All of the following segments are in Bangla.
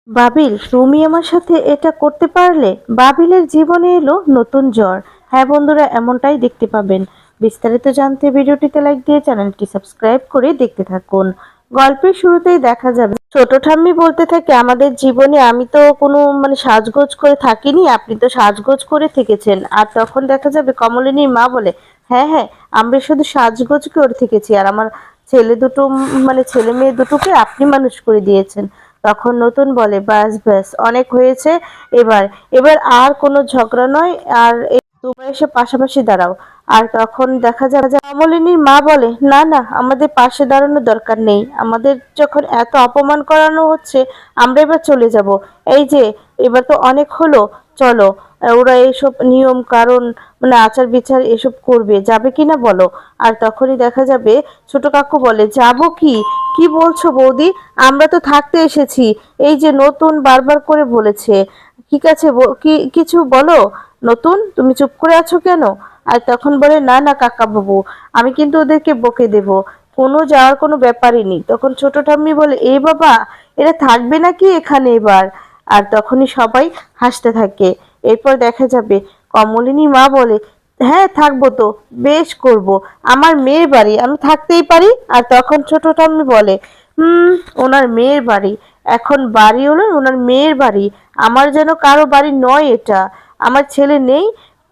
বাবিল, তুমি আমার সাথে এটা করতে পারলে? বাবিলের জীবনে এলো নতুন জ্বর। হ্যাঁ বন্ধুরা, এমনটাই দেখতে পাবেন। বিস্তারিত জানতে ভিডিওটিতে লাইক দিয়ে চ্যানেলটি সাবস্ক্রাইব করে দেখতে থাকুন। গল্পের শুরুতেই দেখা যাবে ছোট ঠাম্মি বলতে থাকে, আমাদের জীবনে আমি তো কোনো সাজগোজ করে থাকিনি, আপনি তো সাজগোজ করে থেকেছেন। আর তখন দেখা যাবে কমলিনীর মা বলে, হ্যাঁ হ্যাঁ, আমরা শুধু সাজগোজ করে থেকেছি, আর আমার ছেলে দুটো ছেলে মেয়ে দুটোকে আপনি মানুষ করে দিয়েছেন। তখন নতুন বলে, ব্যাস ব্যাস অনেক হয়েছে, এবার এবার আর কোনো ঝগড়া নয়, আর তোমরা এসে পাশাপাশি দাঁড়াও। আর তখন দেখা যায় কমলিনীর মা বলে, না না, আমাদের পাশে দাঁড়ানোর দরকার নেই, আমাদের যখন এত অপমান করানো হচ্ছে আমরা এবার চলে যাব। এই যে এবার তো অনেক হলো, চলো। ওরা এইসব নিয়ম কারণ আচার বিচার এসব করবে, যাবে কিনা বলো। আর তখনই দেখা যাবে ছোট কাকু বলে, যাবো কি? কি বলছো বৌদি? আমরা তো থাকতে এসেছি। এই যে নতুন বারবার করে বলেছে। ঠিক আছে, কি কিছু বলো। নতুন, তুমি চুপ করে আছো কেন? আর তখন বলে, না না কাকা বাবু, আমি কিন্তু ওদেরকে বকে দেব, কোনো যাওয়ার কোনো ব্যাপারই নেই। তখন ছোট ঠাম্মি বলে, এই বাবা, এরা থাকবে নাকি এখানে এবার? আর তখনই সবাই হাসতে থাকে। এরপর দেখা যাবে কমলিনী মা বলে, হ্যাঁ থাকবো তো, বেশ করব, আমার মেয়ের বাড়ি, আমি থাকতেই পারি। আর তখন ছোট ঠাম্মি বলে, হুম, ওনার মেয়ের বাড়ি, এখন বাড়ি হলো ওনার মেয়ের বাড়ি, আমার যেন কারো বাড়ি নয় এটা। আমার ছেলে নেই।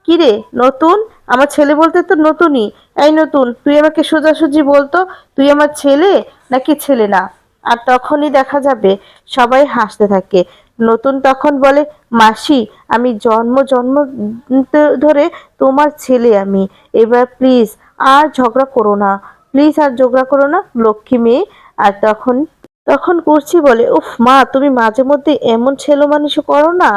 কিরে নতুন, আমার ছেলে বলতে তো নতুনই। এই নতুন, তুই আমাকে সোজাসুজি বলতো, তুই আমার ছেলে নাকি ছেলে না? আর তখনই দেখা যাবে সবাই হাসতে থাকে। নতুন তখন বলে, মাসি, আমি জন্ম জন্ম ধরে তোমার ছেলে আমি। এবার প্লিজ আর ঝগড়া করো না, প্লিজ আর ঝগড়া করো না, লক্ষ্মী মেয়ে। আর তখন তখন করছি বলে, উফ মা, তুমি মাঝে মধ্যে এমন ছেলে মানুষও করো না।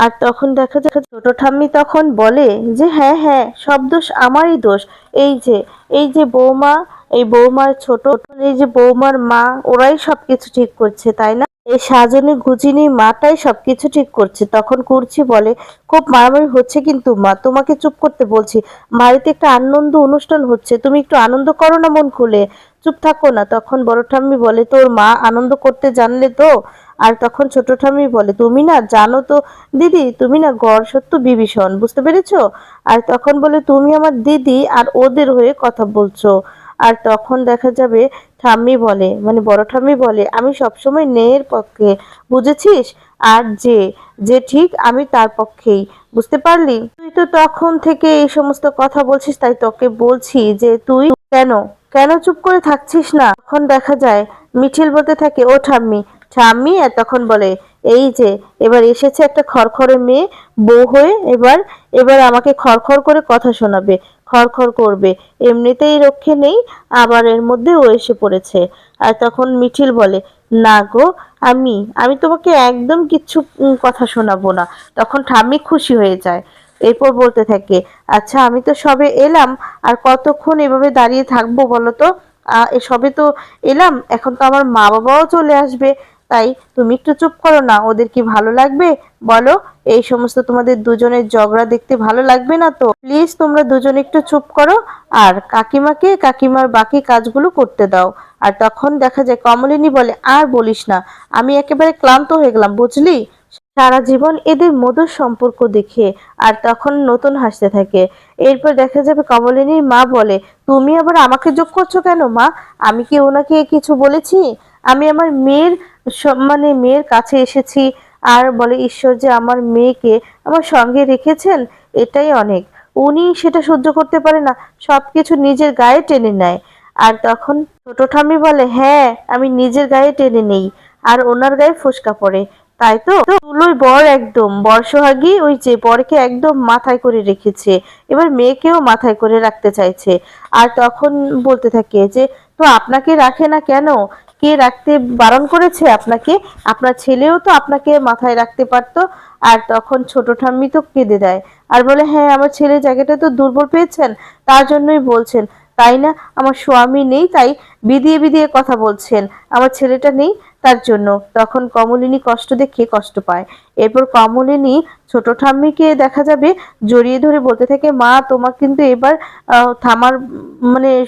আর তখন দেখা যায় ছোট ঠাম্মি তখন বলে যে, হ্যাঁ হ্যাঁ, সব দোষ আমারই দোষ। এই যে এই যে বৌমা, এই বৌমার ছোট, এই যে বৌমার মা, ওরাই সবকিছু ঠিক করছে, তাই না? এই সাজনী গুজিনী মাটাই সবকিছু ঠিক করছে। তখন করছি বলে, খুব মারামারি হচ্ছে কিন্তু মা, তোমাকে চুপ করতে বলছি, বাড়িতে একটা আনন্দ অনুষ্ঠান হচ্ছে, তুমি একটু আনন্দ করো না মন খুলে, চুপ থাকো না। তখন বড় ঠাম্মি বলে, তোর মা আনন্দ করতে জানলে তো। আর তখন ছোট ঠাম্মি বলে, তুমি না জানো তো দিদি, তুমি না গড় সত্য বিভীষণ, বুঝতে পেরেছো? আর তখন বলে, তুমি আমার দিদি আর ওদের হয়ে কথা বলছো। আর তখন দেখা যাবে ঠাম্মি বলে, বড় ঠাম্মি বলে, আমি সবসময় ন্যায়ের পক্ষে, বুঝেছিস? আর যে যে ঠিক আমি তার পক্ষেই, বুঝতে পারলি? তুই তো তখন থেকে এই সমস্ত কথা বলছিস, তাই তোকে বলছি যে তুই কেন কেন চুপ করে থাকছিস না? তখন দেখা যায় মিঠিল বলতে থাকে, ও ঠাম্মি, ঠাম্মি। আর তখন বলে, এই যে এবার এসেছে একটা খড়খড়ে মেয়ে বউ হয়ে, এবার এবার আমাকে খড়খড় করে কথা শোনাবে, খড়খড় করবে, এমনিতেই রক্ষে নেই, আবার এর মধ্যে ও এসে পড়েছে। আর তখন মিঠিল বলে, না গো, আমি আমি তোমাকে একদম কিচ্ছু কথা শোনাবো না। তখন ঠাম্মি খুশি হয়ে যায়। এরপর বলতে থাকে, আচ্ছা আমি তো সবে এলাম, আর কতক্ষণ এভাবে দাঁড়িয়ে থাকবো বলো তো? সবে তো এলাম, এখন তো আমার মা বাবাও চলে আসবে, তাই তুমি একটু চুপ করো না, ওদের কি ভালো লাগবে বলো? এই সমস্ত তোমাদের দুজনের ঝগড়া দেখতে ভালো লাগবে না তো? প্লিজ তোমরা দুজনে একটু চুপ করো, আর কাকিমাকে কাকিমার বাকি কাজগুলো করতে দাও। আর তখন দেখা যায় কমলিনী বলে, আর বলিস না, আমি একেবারে ক্লান্ত হয়ে গেলাম, বুঝলি, সারা জীবন এদের মধুর সম্পর্ক দেখে। আর তখন নতুন হাসতে থাকে। এরপর দেখা যাবে কমলিনীর মা বলে, তুমি আবার আমাকে যোগ করছো কেন মা? আমি কি ওনাকে কিছু বলেছি? আমি আমার মেয়ের মেয়ের কাছে এসেছি, আর বলে, ঈশ্বর যে আমার মেয়েকে আমার সঙ্গে রেখেছেন, এটাই অনেক। উনি সেটা সহ্য করতে পারে না, সবকিছু নিজের গায়ে টেনে নেয়। আর তখন ছোট ঠাম্মি বলে, হ্যাঁ, আমি নিজের গায়ে টেনে নেই, আর ওনার গায়ে ফোসকা পড়ে, তাই তো? তুলোই বর, একদম বর্ষহাগী, ওই যে বরকে একদম মাথায় করে রেখেছে, এবার মেয়েকেও মাথায় করে রাখতে চাইছে। আর তখন বলতে থাকে যে, তো আপনাকে রাখে না কেন? কে রাখতে বারণ করেছে আপনাকে? আপনার ছেলেও তো আপনাকে মাথায় রাখতে পারতো। আর তখন ছোট ঠাম্মি তো কেঁদে দেয়, আর বলে, হ্যাঁ, আমার ছেলে জায়গাটা তো দুর্বল পেয়েছেন, তার জন্যই বলছেন, তাই না? আমার স্বামী নেই, তাই বিদিয়ে বিদিয়ে কথা বলছেন, আমার ছেলেটা নেই তার জন্য। তখন কমলিনী কষ্ট দেখে কষ্ট পায়। এরপর কমলিনী ছোট ঠাম্মিকে দেখা যাবে জড়িয়ে ধরে বলতে থাকে, মা, তোমার কিন্তু এবার থামার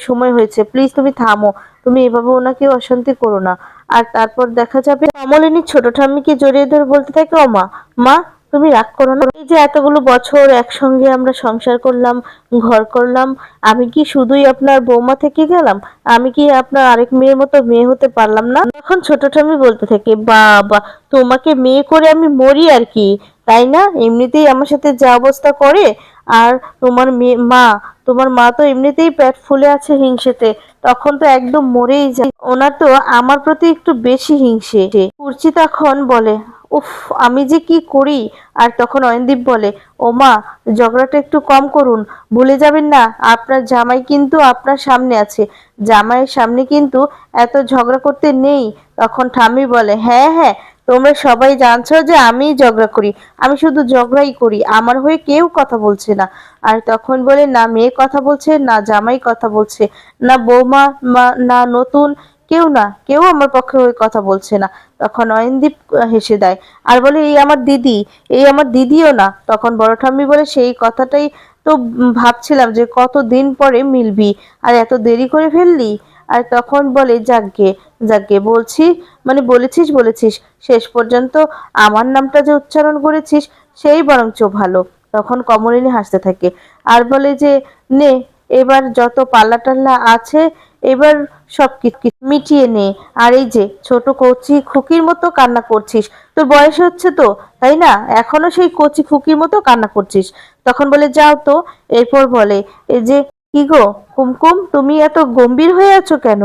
সময় হয়েছে, প্লিজ তুমি থামো, তুমি এভাবে ওনাকে অশান্তি করো না। আর তারপর দেখা যাবে কমলিনী ছোট ঠাম্মিকে জড়িয়ে ধরে বলতে থাকে, ও মা, মা তুমি রাগ করো না, এই যে এতগুলো বছর একসঙ্গে আমরা সংসার করলাম, ঘর করলাম, আমি কি শুধুই আপনার বৌমা থেকে গেলাম? আমি কি আপনার আরেক মেয়ের মতো মেয়ে হতে পারলাম না? তখন ছোট ঠাম্মি বলতে থাকে, বাবা তোমাকে মেয়ে করে আমি মরি আর কি, তাই না? এমনিতেই আমার সাথে যা অবস্থা করে, আর তোমার মেয়ে মা, তোমার মা তো এমনিতেই পেট ফুলে আছে হিংসেতে, তখন তো একদম মরেই যায়। ওনার তো আমার প্রতি একটু বেশি হিংসে। কুর্চি তখন বলে, উফ আমি যে কি করি। আর তখন অয়নদীপ বলে, ও মা ঝগড়াটা একটু কম করুন, ভুলে যাবেন না আপনার জামাই কিন্তু আপনার সামনে আছে, জামাইয়ের সামনে কিন্তু এত ঝগড়া করতে নেই। তখন ঠাম্মি বলে, হ্যাঁ হ্যাঁ তোমরা সবাই জানছো যে আমিই ঝগড়া করি, আমি শুধু ঝগড়াই করি, আমার হয়ে কেউ কথা বলছে না। আর তখন বলে, না মেয়ে কথা বলছে, না জামাই কথা বলছে, না বৌমা, না নতুন, কেউ না, কেউ আমার পক্ষে ওই কথা বলছে না। তখন অয়নদীপ হেসে দেয় আর বলে, এই আমার দিদি, এই আমার দিদিও না। তখন বড় ঠাম্মি বলে, সেই কথাটাই তো ভাবছিলাম যে কতদিন পরে মিলবি, আর এত দেরি করে ফেললি। আর তখন বলে, যাকগে যাকগে বলছি, মানে বলেছিস বলেছিস, শেষ পর্যন্ত আমার নামটা যে উচ্চারণ করেছিস সেই বরঞ্চ ভালো। তখন কমলিনী হাসতে থাকে আর বলে যে, নে এবার যত পাল্লা টাল্লা আছে এবার সব কিছু মিটিয়ে নে। আর এই যে ছোট কচি খুকির মতো কান্না করছিস, তোর বয়স হচ্ছে তো, তাই না? এখনো সেই কচি খুকির মতো কান্না করছিস। তখন বলে, যাও তো। এরপর বলে, এই যে কি গো কুমকুম, তুমি এত গম্ভীর হয়ে আছো কেন?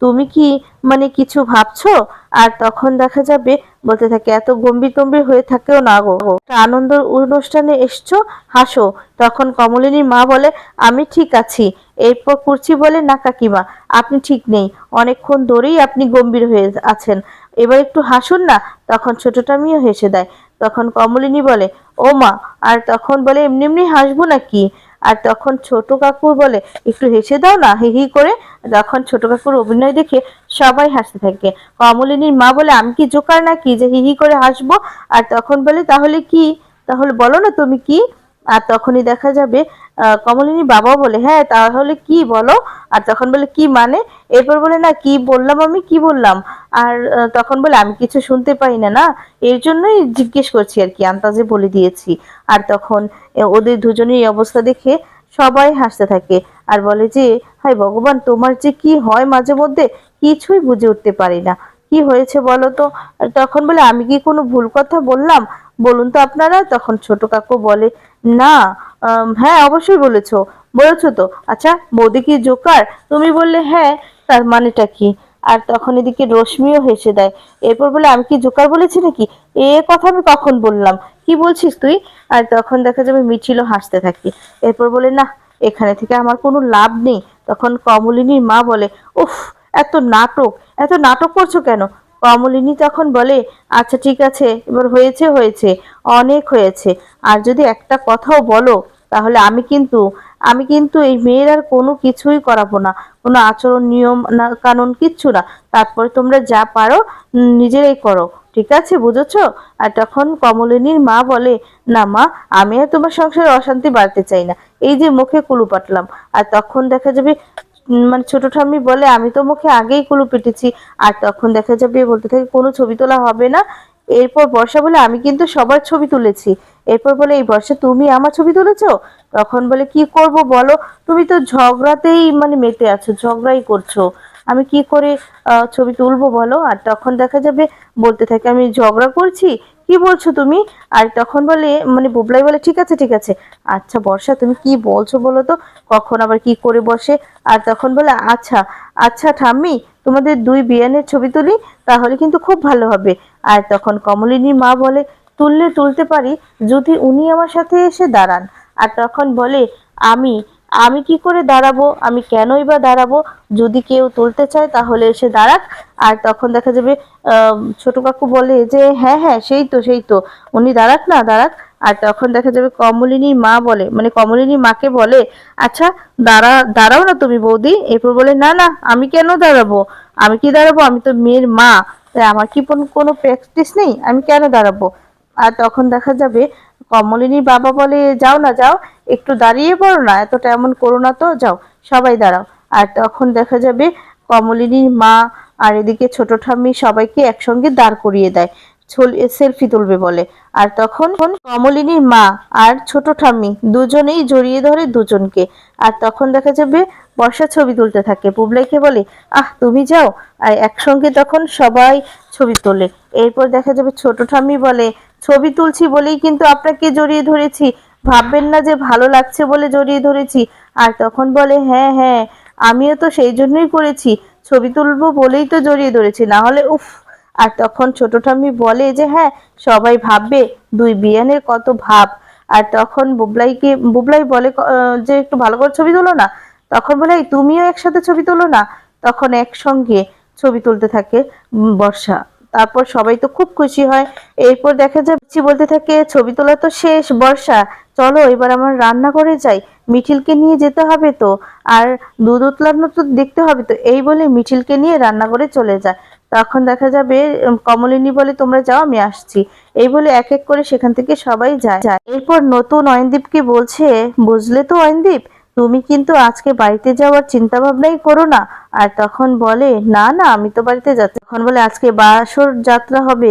তুমি কি মানে কিছু ভাবছো? আর তখন দেখা যাবে বলতে থাকে, এত গম্ভীর টম্ভীর হয়ে থাকেও না গো, একটা আনন্দ অনুষ্ঠানে এসছো, হাসো। তখন কমলিনীর মা বলে, আমি ঠিক আছি। এরপর কুর্চি বলে, না কাকিমা আপনি ঠিক নেই, অনেকক্ষণ ধরেই আপনি গম্ভীর হয়ে আছেন, এবার একটু হাসুন না। তখন ছোটটা মেয়েও হেসে দেয়। তখন কমলিনী বলে, ও মা, আর তখন বলে, এমনি এমনি হাসবো নাকি? আর তখন ছোট কাকু বলে, একটু হেসে দাও না হি হি করে। তখন ছোট কাকুর অভিনয় দেখে সবাই হাসতে থাকে। কমলিনীর মা বলে, আমি কি জোকার নাকি যে হি হি করে হাসবো? আর তখন বলে, তাহলে কি, তাহলে বলো না তুমি কি? আর তখনই দেখা যাবে কমলিনীর বাবাও বলে, হ্যাঁ তাহলে কি বলো? আর তখন বলে, কি মানে? এরপর বলে, না কি বললাম, আমি কি বললাম? আর তখন বলে, আমি কিছু শুনতে পাই না, না এর জন্যই জিজ্ঞেস করছি আর কি, আন্তাজে বলে দিয়েছি। আর তখন ওদের দুজনের এই অবস্থা দেখে সবাই হাসতে থাকে আর বলে যে, হায় ভগবান তোমার যে কি হয় মাঝে মধ্যে, কিছুই বুঝে উঠতে পারি না, কি হয়েছে বলো তো? আর তখন বলে, আমি কি কোনো ভুল কথা বললাম, বলুন তো আপনারা। তখন ছোট কাকু বলে, না হ্যাঁ অবশ্যই বলেছো, বলেছো তো। আচ্ছা বৌদি কি জোকার? তুমি বললে হ্যাঁ, তার মানেটা কি? আর তখন এদিকে রশ্মিও হেসে দেয়। এরপর বলে, আমি কি জোকার বলেছি নাকি? এ কথা আমি কখন বললাম, কি বলছিস তুই? আর তখন দেখা যাবে মিছিলও হাসতে থাকে। এরপর বলে, না এখানে থেকে আমার কোনো লাভ নেই। তখন কমলিনীর মা বলে, উফ এত নাটক, এত নাটক করছো কেন? কমলিনী তখন বলে, আচ্ছা ঠিক আছে, এবার হয়েছে হয়েছে, অনেক হয়েছে, আর যদি একটা কথাও বলো তাহলে আমি কিন্তু এই মেয়ের আর কোনো কিছুই করাবো না, কোনো আচরণ নিয়ম না কানুন কিচ্ছু না, তারপরে তোমরা যা পারো নিজেরাই করো, ঠিক আছে বুঝেছো? আর তখন কমলিনীর মা বলে, না মা, আমি আর তোমার সংসারে অশান্তি বাড়তে চাই না, এই যে মুখে কুলু পাটলাম। আর তখন দেখা যাবে মানে ছোট ঠাম্মি বলে, আমি তো মুখে আগেই কুলু পেটেছি। আর তখন দেখা যাবে বলতে থাকে, কোনো ছবি তোলা হবে না। এরপর বর্ষা বলে, আমি কিন্তু সবার ছবি তুলেছি। এরপর বলে, এই বর্ষা তুমি আমার ছবি তুলেছো? তখন বলে, কি করব বলো, তুমি তো ঝগড়াতেই মানে মেতে আছো, ঝগড়াই করছো, আমি কি করে ছবি তুলবো বলো? আর তখন দেখা যাবে বলতে থাকে, আমি ঝগড়া করছি, কি বলছো তুমি? আর তখন বলে মানে বুবলাই বলে, ঠিক আছে ঠিক আছে। আচ্ছা বর্ষা তুমি কি বলছো বলো তো, কখন আবার কি করে বসে। আর তখন বলে, আচ্ছা আচ্ছা ঠাম্মি, তোমাদের দুই বিয়ানের ছবি তুলি, তাহলে কিন্তু খুব ভালো হবে। আর তখন কমলিনীর মা বলে, তুললে তুলতে পারি যদি উনি আমার সাথে এসে দাঁড়ান। আর তখন বলে, আমি আমি কি করে দাঁড়াবো, আমি কেনই বা দাঁড়াবো, যদি কেউ তুলতে চায় তাহলে এসে দাঁড়াক। আর তখন দেখা যাবে ছোট কাকু বলে যে, হ্যাঁ হ্যাঁ সেই তো উনি দাঁড়াক না দাঁড়াক। আর তখন দেখা যাবে কমলিনীর মা বলে, মানে কমলিনীর মাকে বলে, আচ্ছা দাঁড়াও না তুমি বৌদি। এরপর বলে, না না আমি কেন দাঁড়াবো, আমি কি দাঁড়াবো, আমি তো মেয়ের মা, তাই আমার কি কোনো প্র্যাকটিস নেই, আমি কেন দাঁড়াবো? আর তখন দেখা যাবে কমলিনীর বাবা বলে, যাও না যাও, একটু দাঁড়িয়ে পড়ো না, এতটা এমন করো না তো, যাও সবাই দাঁড়াও। আর তখন দেখা যাবে কমলিনীর মা আর এদিকে ছোট ঠাম্মি সবাইকে একসঙ্গে দাঁড় করিয়ে দেয়, সেলফি তুলবে বলে। আর তখন কমলিনীর মা আর ছোট ঠাম্মি দুজনেই জড়িয়ে ধরে দুজনকে। আর তখন দেখা যাবে বর্ষা ছবি তুলতে থাকে, বুবলাইকে বলে তুমি যাও। আর একসঙ্গে তখন সবাই ছবি তোলে। এরপর দেখা যাবে ছোট ঠাম্মি বলে, ছবি তুলছি বলেই কিন্তু আপনাকে জড়িয়ে ধরেছি, ভাববেন না যে ভালো লাগছে বলে জড়িয়ে ধরেছি। আর তখন বলে, হ্যাঁ হ্যাঁ, আমিও তো সেই জন্যই করেছি, ছবি তুলবো বলেই তো জড়িয়ে ধরেছি, না হলে উফ। আর তখন ছোট ঠাম্মি বলে যে হ্যাঁ, সবাই ভাববে দুই বিয়ানের কত ভাব। আর তখন বুবলাই বলে যে একটু ভালো করে ছবি তোলো না। তখন বলে, তুমিও একসাথে ছবি তোলো না। তখন একসঙ্গে ছবি তুলতে থাকে বর্ষা। তারপর সবাই তো খুব খুশি হয়। এরপর দেখা যাচ্ছে বলতে থাকে, ছবি তোলা তো শেষ বর্ষা, চলো এবার আমার রান্না করে যাই, মিঠিলকে নিয়ে যেতে হবে তো, আর দুধ উতলানো তো দেখতে হবে তো। এই বলে মিঠিলকে নিয়ে রান্নাঘরে চলে যায়। তখন দেখা যাবে কমলিনী বলে, তোমরা যাও, আমি আসছি। এই বলে এক এক করে সেখান থেকে সবাই যায়। এরপর নতুন অয়নদীপকে বলছে, বুঝলে তো অয়নদীপ, তুমি কিন্তু আজকে বাড়িতে যাওয়ার চিন্তা ভাবনাই করো না। আর তখন বলে, না না, আমি তো বাড়িতে যাচ্ছি। তখন বলে, আজকে বাসর যাত্রা হবে,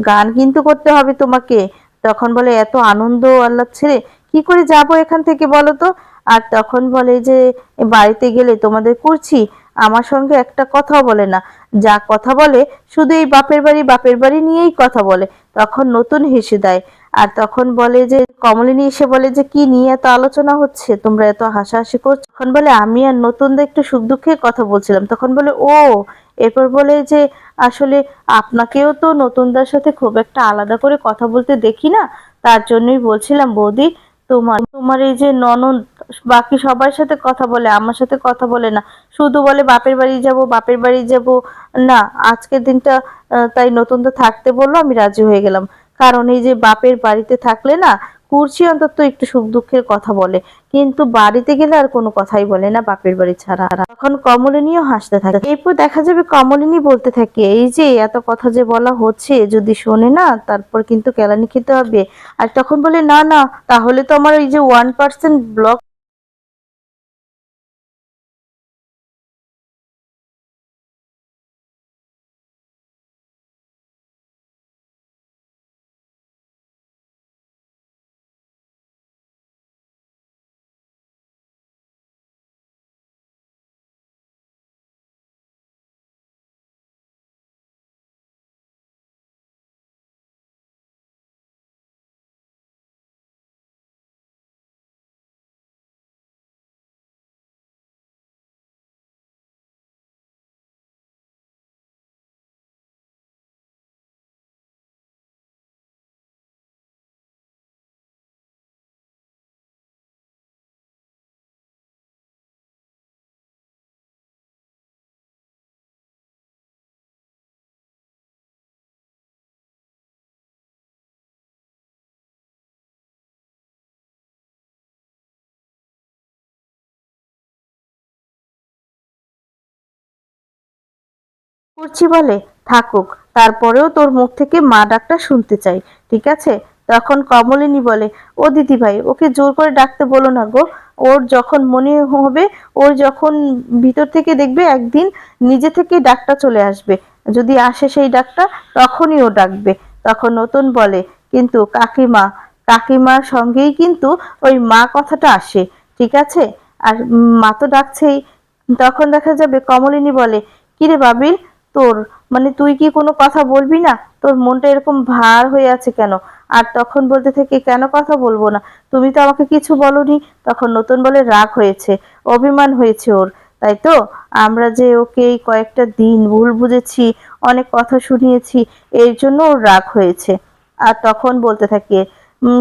গান কিন্তু করতে হবে তোমাকে। তখন বলে, এত আনন্দ আল্লাহ ছেড়ে কি করে যাব এখান থেকে বলো তো। আর তখন বলে যে, বাড়িতে গেলে তোমাদের করছি আমার সঙ্গে একটা কথাও বলে না, যা কথা বলে শুধু এই বাপের বাড়ি নিয়েই কথা বলে। তখন নতুন হেসে দেয়। আর তখন বলে যে, কমলিনী এসে বলে যে, কি নিয়ে এত আলোচনা হচ্ছে, তোমরা এত হাসাহাসি করছো। তখন বলে, আমি আর নতুনদের একটু সুখ দুঃখের কথা বলছিলাম। তখন বলে, ও। এরপর বলে যে, আসলে আপনাকেও তো নতুনদের সাথে খুব একটা আলাদা করে কথা বলতে দেখি না, তার জন্যই বলছিলাম বৌদি, তোমার তোমার এই যে ননদ বাকি সবার সাথে কথা বলে, আমার সাথে কথা বলে না, শুধু বলে বাপের বাড়ি যাব বাপের বাড়ি যাব। না, আজকের দিনটা তাই নতুনটা থাকতে বললো, আমি রাজি হয়ে গেলাম। কারণ এই যে বাপের বাড়িতে থাকলে না, কুর্চি অন্তত একটু সুখ দুঃখের কথা বলে, কিন্তু বাড়িতে গেলে আর কোনো কথাই বলে না বাপের বাড়ি ছাড়া। তখন কমলিনীও হাসতে থাকে। এরপর দেখা যাবে কমলিনী বলতে থাকে, এই যে এত কথা যে বলা হচ্ছে, যদি শোনে না তারপর কিন্তু কেলানি খেতে হবে। আর তখন বলে, না না, তাহলে তো আমার এই যে 1% ব্লক করছি বলে, থাকুক, তারপরেও তোর মুখ থেকে মা ডাকটা শুনতে চাই, ঠিক আছে। তখন কমলিনী বলে, ও দিদি ভাই, ওকে জোর করে ডাকতে বলো না গো, ওর যখন মনে হবে, ওর যখন ভিতর থেকে দেখবে একদিন নিজে থেকে ডাকটা চলে আসবে, যদি আসে সেই ডাকটা, তখনই ও ডাকবে। তখন নতুন বলে, কিন্তু কাকিমার সঙ্গেই কিন্তু ওই মা কথাটা আসে, ঠিক আছে। আর মা তো ডাকছেই। তখন দেখা যাবে কমলিনী বলে, কিরে বাবিল, তোর মানে তুই কি কোনো কথা বলবি না, তোর মনটা এরকম ভার হয়ে আছে কেন? আর তখন বলতে থেকে, কেন কথা বলবো না, তুমি তো আমাকে কিছু বলনি। তখন নতুন বলে, রাগ হয়েছে, অভিমান হয়েছে ওর, তাই তো। আমরা যে ওকে এই কয়েকটা দিন ভুল বুঝেছি, অনেক কথা শুনিয়েছি, এর জন্য ওর রাগ হয়েছে। আর তখন বলতে থাকে,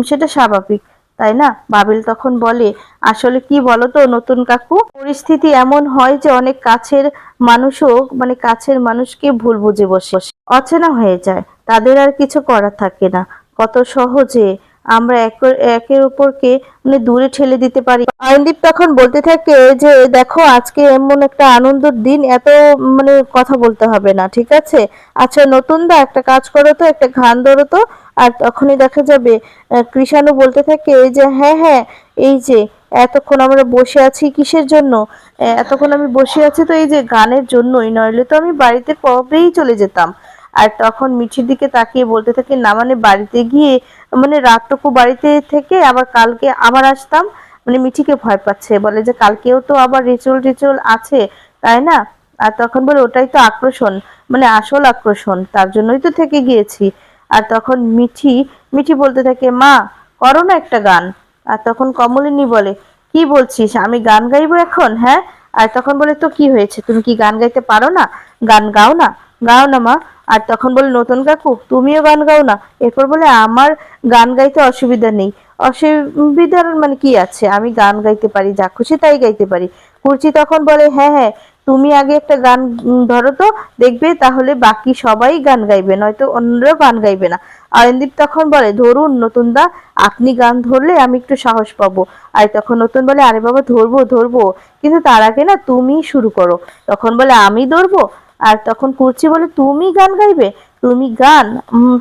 সেটা স্বাভাবিক, তাই না। বাবিল তখন বলে, আসলে কি বলতো নতুন কাকু, পরিস্থিতি এমন হয় যে অনেক কাছের মানুষও মানে কাছের মানুষকে ভুল বুঝে বসে, অচেনা হয়ে যায়, তাদের আর কিছু করার থাকে না। কত সহজে আমরা একের উপরকে মানে দূরে ঠেলে দিতে পারি। আইনদীপ তখন বলতে থাকে যে, দেখো আজকে এমন একটা আনন্দের দিন, এত মানে কথা বলতে হবে না, ঠিক আছে। আচ্ছা নতুন দা, একটা কাজ করো তো, একটা ঘান ধরো তো। আর তখনই দেখা যাবে কৃষাণু বলতে থাকে যে, হ্যাঁ হ্যাঁ, এই যে এতক্ষণ আমরা বসে আছি কিসের জন্য? এতক্ষণ আমি বসে আছি তো এই যে গানের জন্যই, নইলে তো আমি বাড়িতে কবেই চলে যেতাম। আর তখন মিঠির দিকে তাকিয়ে বলতে থাকে, না মানে বাড়িতে গিয়ে মানে রাতটুকু বাড়িতে থেকে আবার কালকে আবার আসতাম। মানে মিঠিকে ভয় পাচ্ছে, বলে যে কালকেও তো আবার রিচুয়াল টিচুয়াল আছে, তাই না? আর তখন বলে ওটাই তো আকর্ষণ, মানে আসল আকর্ষণ, তার জন্যই তো থেকে গিয়েছি। আর তখন মিঠি মিঠি বলতে থাকে, মা করো না একটা গান। আর তখন কমলিনী বলে, কি বলছিস, আমি গান গাইবো এখন? হ্যাঁ। আর তখন বলে, তো কি হয়েছে, তুমি কি গান গাইতে পারো না? গান গাও না, গাও না মা। আর তখন বলে, নতুন কাকু তুমিও গান গাও না? এরপর বলে, আমার গান গাইতে অসুবিধা নেই। অসুবিধার মানে কি আছে, আমি গান গাইতে পারি, যা খুশি তাই গাইতে পারি। কুর্চি তখন বলে, হ্যাঁ হ্যাঁ, তুমি আগে একটা গান ধরো তো, দেখবে তাহলে বাকি সবাই গান গাইবে, নয়তো অন্যরাও গান গাইবে না। আয়নদীপ তখন বলে, ধরুন নতুন দা, আপনি গান ধরলে আমি একটু সাহস পাবো। আর তখন নতুন বলে, আরে বাবা ধরবো ধরবো, কিন্তু তার আগে না তুমি শুরু করো। তখন বলে, আমি ধরবো? আর তখন কুর্চি বলে, তুমি গান গাইবে? তুমি গান?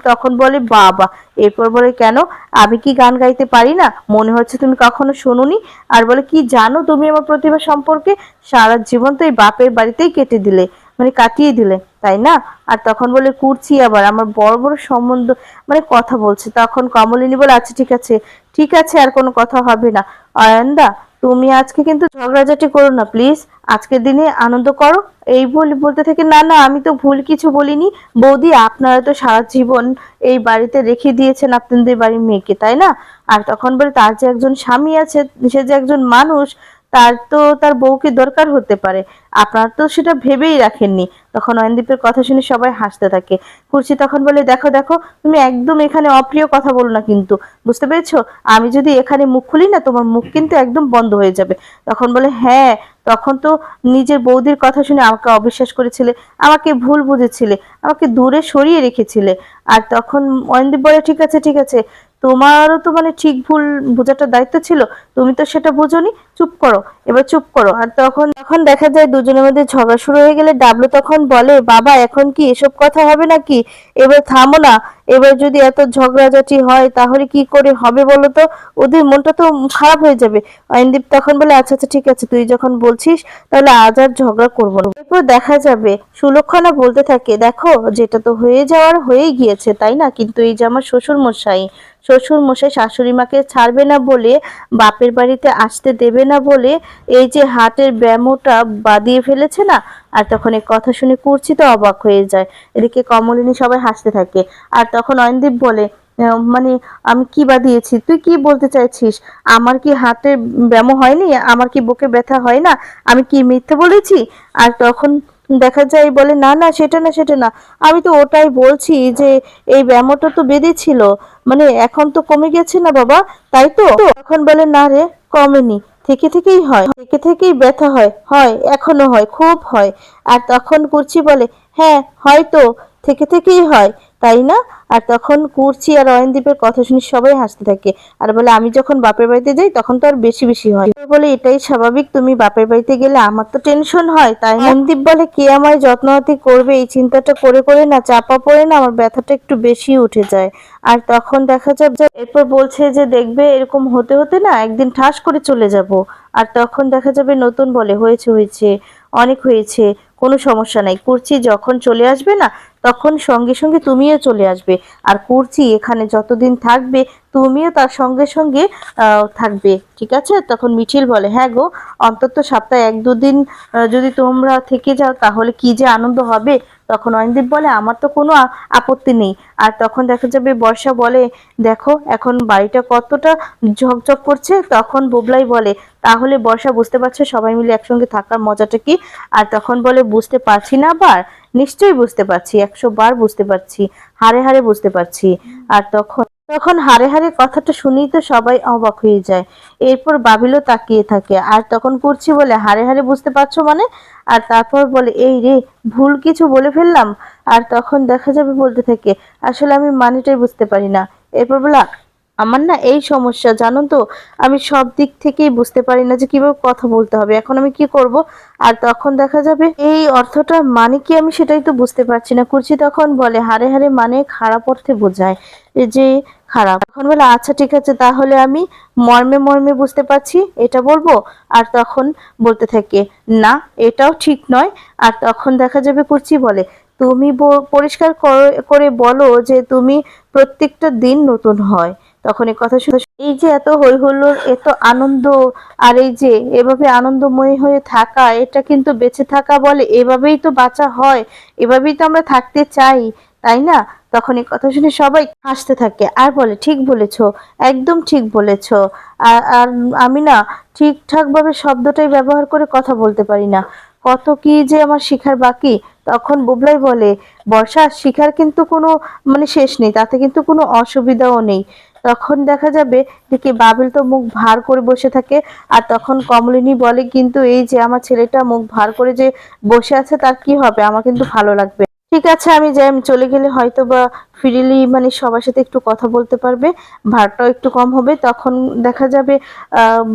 তখন বলে, বাবা। এরপর বলে, কেন, আমি কি গান গাইতে পারি না? মনে হচ্ছে তুমি কখনো শোনোনি। আর বলে, কি জানো তুমি আমার প্রতিভা সম্পর্কে? সারা জীবন তো এই বাপের বাড়িতেই কেটে দিলে, মানে কাটিয়ে দিলে, তাই না? আর তখন বলে কুর্চি আবার আমার বড় বড় সম্বন্ধ মানে কথা বলছে। তখন কমলিনী বলে, আচ্ছা ঠিক আছে, ঠিক আছে, আর কোনো কথা হবে না। অয়নদা, তুমি আজকে কিন্তু ঝগড়াঝাটি করো না প্লিজ, আজকের দিনে আনন্দ করো। এই বলতে থেকে, না না, আমি তো ভুল কিছু বলিনি বৌদি, আপনারা তো সারা জীবন এই বাড়িতে রেখে দিয়েছেন আপনাদের বাড়ির মেয়েকে, তাই না? আর তখন বলে, তার যে একজন স্বামী আছে, সে যে একজন মানুষ, তার তো তার বউকে দরকার হতে পারে, আপনারা তো সেটা ভেবেই রাখেননি। তখন অয়নদীপের কথা শুনে সবাই হাসতে থাকে। কুর্চি তখন বলে, দেখো দেখো, তুমি একদম এখানে অপ্রিয় কথা বলো না কিন্তু, বুঝতে পেরেছো? আমি যদি এখানে মুখ খুলি না, তোমার মুখ কিন্তু একদম বন্ধ হয়ে যাবে। তখন বলে, হ্যাঁ, তখন তো নিজের বৌদির কথা শুনে আমাকে অবিশ্বাস করেছিলে, আমাকে ভুল বুঝেছিলে, আমাকে দূরে সরিয়ে রেখেছিলে। আর তখন অয়নদীপ বলে, ঠিক আছে ঠিক আছে, তোমারও তো মানে ঠিক ভুল বোঝাটার দায়িত্ব ছিল, তুমি তো সেটা বোঝোনি, চুপ করো, এবার চুপ করো। আর তখন তখন দেখা যায় দুজনের মধ্যে ঝগড়া শুরু হয়ে গেলে ডাবলু তখন বলে, বাবা এখন কি এসব কথা হবে নাকি? এবার থামো না, এবার যদি এত ঝগড়াঝাটি হয় তাহলে কি করে হবে বলো তো? ওদের মনটা তো খারাপ হয়ে যাবে। অয়নদীপ তখন বলে, আচ্ছা আচ্ছা ঠিক আছে, তুই যখন বলছিস তাহলে আজ আর ঝগড়া করবো না। এরপর দেখা যাবে সুলক্ষণা বলতে থাকে, দেখো যেটা তো হয়ে যাওয়ার হয়েই গিয়েছে, তাই না? কিন্তু এই যে আমার শ্বশুর মশাই শাশুড়ি মাকে ছাড়বে না বলে, বাপের বাড়িতে আসতে দেবে না বলে, এই যে হাটের ব্যামোটা বাদিয়ে ফেলেছে না। আর তখন এই কথা শুনে কুর্চি তো অবাক হয়ে যায়, এদিকে কমলিনী সবাই হাসতে থাকে। আর তখন অয়নদীপ বলে, মানে আমি কি বাদিয়েছি, তুই কি বলতে চাইছিস? আমার কি হাতে ব্যামো হয়নি? আমার কি বুকে ব্যথা হয় না? আমি কি মিথ্যে বলেছি? আর তখন দেখা যায় বলে, না না, সেটা না সেটা না, আমি তো ওটাই বলছি যে এই ব্যামোটা তো বেঁধেছিল, মানে এখন তো কমে গেছে না বাবা, তাই তো? তখন বলে, না রে, কমেনি, থেকে থেকেই হয়, থেকে থেকেই ব্যথা হয়, হয় এখনো হয়, খুব হয়। আর তখন কুর্চি বলে, হ্যাঁ হয়তো, থেকে থেকেই হয়, তাই না? আর তখন কুর্চি আর অয়নদীপের কথা শুনে সবাই হাসতে থাকে। আর বলে, আমি যখন বাপের বাড়িতে যাই তখন তো আর বেশি বেশি হয়। বলে, এটাই স্বাভাবিক, তুমি বাপের বাড়িতে গেলে আমার তো টেনশন হয়, তাই না? অয়নদীপ বলে, কে আমায় যত্নআতি করবে, এই চিন্তাটা করে করে না চাপা পড়ে না আমার ব্যথাটা একটু বেশি উঠে যায়। আর তখন দেখা যায় যে এরপর বলছে যে, দেখবে এরকম হতে হতে না একদিন ঠাস করে চলে যাব। আর তখন দেখা যাবে নতুন বলে, হয়েছে হয়েছে, অনেক হয়েছে, কোনো সমস্যা নাই, কুর্চি যখন চলে আসবে না তখন সঙ্গে সঙ্গে তুমিও চলে আসবে। আর কুর্চি এখানে যতদিন থাকবে তুমিও তার সঙ্গে সঙ্গে থাকবে, ঠিক আছে? তখন মিঠিল বলে, হ্যাঁ গো, অন্তত সপ্তাহে 1-2 দিন যদি তোমরা থেকে যাও তাহলে কি যে আনন্দ হবে। তখন অয়নদীপ বলে, আমার তো কোনো আপত্তি নেই। আর তখন দেখা যাবে বর্ষা বলে, দেখো এখন বাড়িটা কতটা ঝকঝক করছে। তখন বোবলাই বলে, তাহলে বর্ষা বুঝতে পারছে সবাই মিলে একসঙ্গে থাকার মজাটা কি? আর তখন বলে, বুঝতে পারছি না আবার? নিশ্চয়ই বুঝতে পারছি, 100 বার বুঝতে পারছি, হাড়ে হাড়ে বুঝতে পারছি। আর তখন তখন হাড়ে হাড়ে কথাটা শুনেই তো সবাই অবাক হয়ে যায়। এরপর বাবিলও তাকিয়ে থাকে। আর তখন করছি বলে, হাড়ে হাড়ে বুঝতে পারছো মানে? আর তারপর বলে, এই রে, ভুল কিছু বলে ফেললাম? আর তখন দেখা যাবে বলতে থাকে, আসলে আমি মানেটাই বুঝতে পারি না। এরপর বলা, আমার না এই সমস্যা জানো তো, আমি সব দিক থেকেই বুঝতে পারি না যে কিভাবে কথা বলতে হবে, এখন আমি কি করব? আর তখন দেখা যাবে এই অর্থটা মানে কি আমি সেটাই তো বুঝতে পারছি না। কুর্চি তখন বলে, হারে হারে মানে খারাপ অর্থে বোঝায়, এই যে খারাপ। তখন বলে আচ্ছা ঠিক আছে, তাহলে আমি মর্মে মর্মে বুঝতে পারছি এটা বলবো। আর তখন বলতে থাকে না এটাও ঠিক নয়। আর তখন দেখা যাবে কুচি বলে তুমি পরিষ্কার করে বলো যে তুমি প্রত্যেকটা দিন নতুন হয়। তখন এই কথা শুনে এই যে এত হই হুল্লোড়, এত আনন্দ, আর এই যে এভাবে আনন্দময়ী হয়ে থাকা, এটা কিন্তু বেঁচে থাকা বলে, এভাবেই তো বাঁচা হয়, এভাবেই তো আমরা থাকতে চাই, তাই না? তখন এই কথা শুনে সবাই হাসতে থাকে আর বলে ঠিক বলেছো, একদম ঠিক বলেছো। আর আমি না ঠিকঠাক ভাবে শব্দটাই ব্যবহার করে কথা বলতে পারি না, কত কি যে আমার শিখার বাকি। তখন বুবলাই বলে বর্ষা, শিখার কিন্তু কোনো শেষ নেই, তাতে কিন্তু কোনো অসুবিধাও নেই। তখন দেখা যাবে দেখি বাবিল তো মুখ ভার করে বসে থাকে। আর তখন কমলিনী বলে কিন্তু এই যে আমার ছেলেটা মুখ ভার করে যে বসে আছে তার কি হবে, আমার কিন্তু ভালো লাগবে। ঠিক আছে আমি যাই, আমি চলে গেলে হয়তো বা ফ্রিলি সবার সাথে একটু কথা বলতে পারবে, ভারটাও একটু কম হবে। তখন দেখা যাবে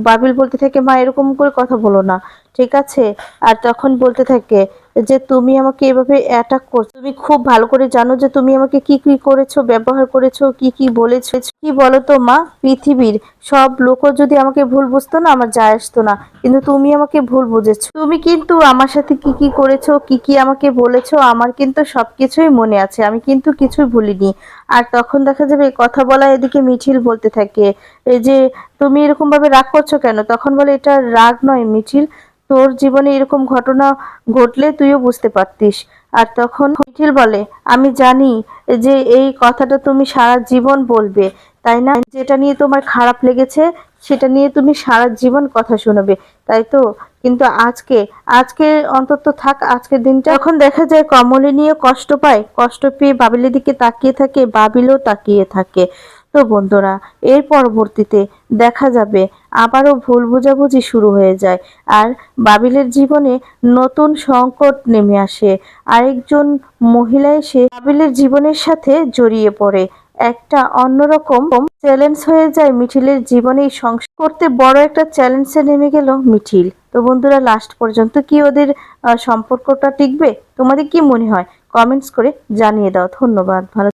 বাবিল বলতে থাকে মা এরকম করে কথা বলো না, ঠিক আছে? আর তখন বলতে থাকে যে তুমি আমাকে এভাবে অ্যাটাক করছো, তুমি খুব ভালো করে জানো যে তুমি আমাকে কি কি করেছো, ব্যবহার করেছো, কি কি বলেছো। কি বলো তো মা, পৃথিবীর সব লোকও যদি আমাকে ভুল বুঝতো না আমার যায় আসতো না, কিন্তু তুমি আমাকে ভুল বুঝেছো। তুমি কিন্তু আমার সাথে কি কি করেছো, কি কি আমাকে বলেছো, আমার কিন্তু সবকিছুই মনে আছে, আমি কিন্তু কিছুই ভুলিনি। আর তখন দেখা যাবে কথা বলা এদিকে মিঠিল বলতে থাকে এই যে তুমি এরকম ভাবে রাগ করছো কেন? তখন বলে এটা রাগ নয় মিঠিল, তোর জীবনে এরকম ঘটনা ঘটলে তুইও বুঝতে পারতিস। আর তখন মিঠিল বলে আমি জানি যে এই কথাটা তুমি সারা জীবন বলবে, তাই না? যেটা নিয়ে তোমার খারাপ লেগেছে সেটা নিয়ে তুমি সারা জীবন কথা শোনাবে, তাই তো? কিন্তু আজকে আজকে অন্তত থাক, আজকের দিনটা। যখন দেখা যায় কমলিনীও কষ্ট পায়, কষ্ট পেয়ে বাবিলের দিকে তাকিয়ে থাকে, বাবিলও তাকিয়ে থাকে। তো বন্ধুরা, এর পরবর্তীতে দেখা যাবে আবারও ভুল বোঝাবুঝি শুরু হয়ে যায়। আর বাবিলের জীবনে নতুন সংকট নেমে আসে, আরেকজন মহিলা এসে বাবিলের জীবনের সাথে জড়িয়ে পড়ে। একটা অন্যরকম চ্যালেঞ্জ হয়ে যায় মিঠিলের জীবনে, এই সংসার করতে বড় একটা চ্যালেঞ্জে নেমে গেল মিঠিল। তো বন্ধুরা, লাস্ট পর্যন্ত কি ওদের সম্পর্কটা টিকবে? তোমাদের কি মনে হয়? কমেন্টস করে জানিয়ে দাও। ধন্যবাদ। ভালো